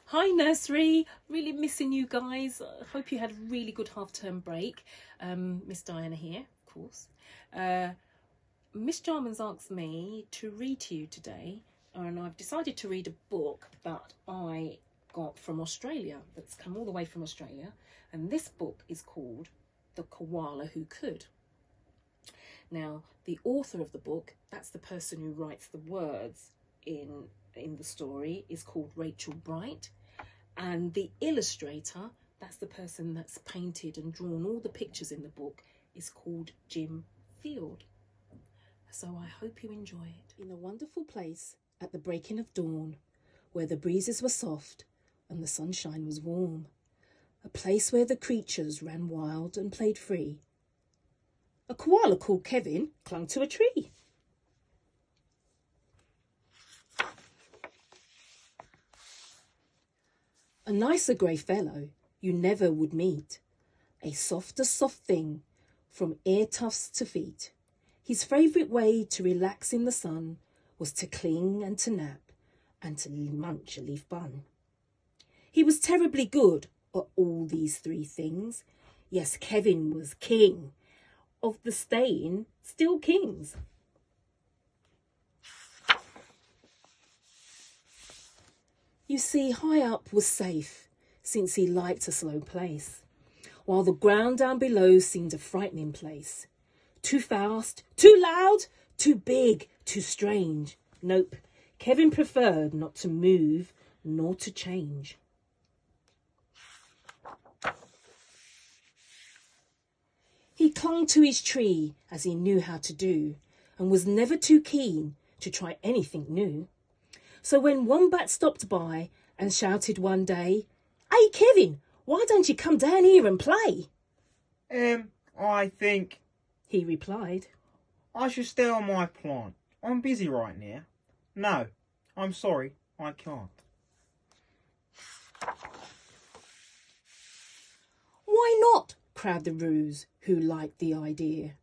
Hi nursery, really missing you guys. Hope you had a really good half-term break. Miss Diana here, of course. Miss Jarman's asked me to read to you today, and I've decided to read a book that I got from Australia, that's come all the way from Australia, and this book is called The Koala Who Could. Now, the author of the book, that's the person who writes the words in the story, is called Rachel Bright, and the illustrator, that's the person that's painted and drawn all the pictures in the book, is called Jim Field. So I hope you enjoy it. In a wonderful place at the breaking of dawn, where the breezes were soft and the sunshine was warm, a place where the creatures ran wild and played free, a koala called Kevin clung to a tree. A nicer grey fellow you never would meet, a softer soft thing from ear tufts to feet. His favourite way to relax in the sun was to cling and to nap and to munch a leaf bun. He was terribly good at all these three things. Yes, Kevin was king of the staying still kings. You see, high up was safe, since he liked a slow place, while the ground down below seemed a frightening place. Too fast, too loud, too big, too strange. Nope, Kevin preferred not to move nor to change. He clung to his tree as he knew how to do, and was never too keen to try anything new. So when Wombat stopped by and shouted one day, "Hey Kevin, why don't you come down here and play?" I think he replied, I should stay on my plant. I'm busy right now. No, I'm sorry, I can't. "Why not?" crowed the Roos, who liked the idea.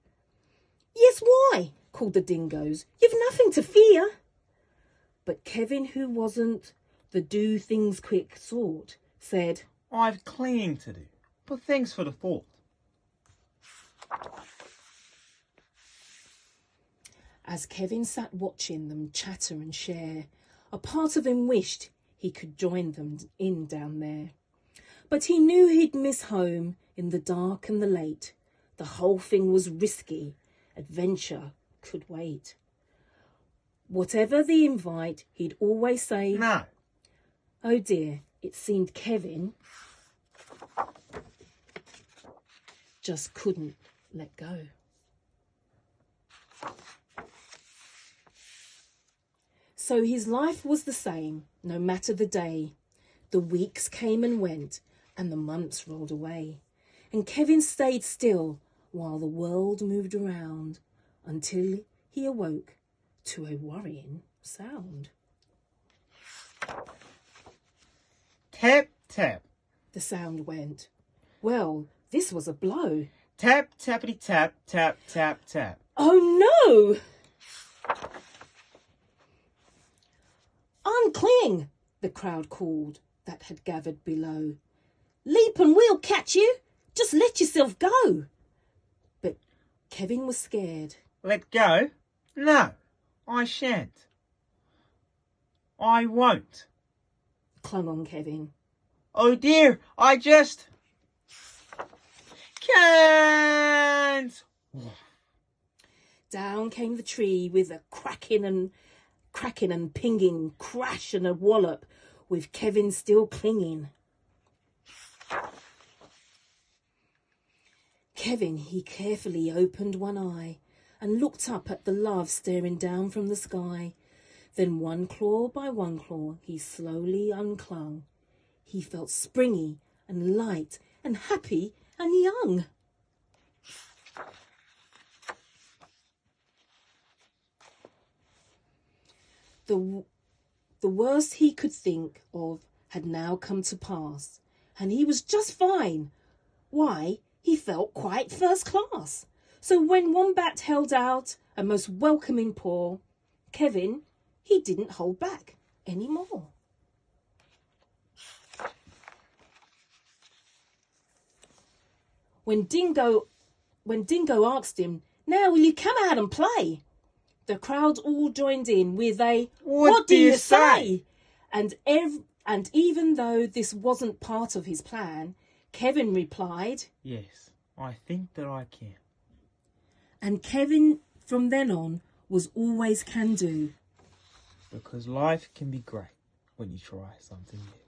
"Yes, why?" called the Dingoes. "You've nothing to fear." But Kevin, who wasn't the do things quick sort, said, I've cleaning to do, but thanks for the thought. As Kevin sat watching them chatter and share, a part of him wished he could join them in down there. But he knew he'd miss home in the dark and the late. The whole thing was risky. Adventure could wait. Whatever the invite, he'd always say, No. Oh dear, it seemed Kevin just couldn't let go. So his life was the same, no matter the day. The weeks came and went, and the months rolled away. And Kevin stayed still while the world moved around, until he awoke to a worrying sound. Tap, tap. The sound went. Well, this was a blow. Tap, tappity, tap, tap, tap, tap. Oh no! Uncling, the crowd called that had gathered below. Leap and we'll catch you. Just let yourself go. But Kevin was scared. Let go? No, I shan't. I won't. Clung on Kevin. Oh dear, I just can't. Down came the tree with a cracking and pinging crash and a wallop, with Kevin still clinging. Kevin, he carefully opened one eye and looked up at the love staring down from the sky. Then one claw by one claw he slowly unclung. He felt springy and light and happy and young. The worst he could think of had now come to pass, and he was just fine. Why, he felt quite first class. So when Wombat held out a most welcoming paw, Kevin, he didn't hold back any more. When Dingo asked him, "Now will you come out and play?" the crowd all joined in with a "What do you say?" And even though this wasn't part of his plan, Kevin replied, "Yes, I think that I can." And Kevin, from then on, was always can do. Because life can be great when you try something new.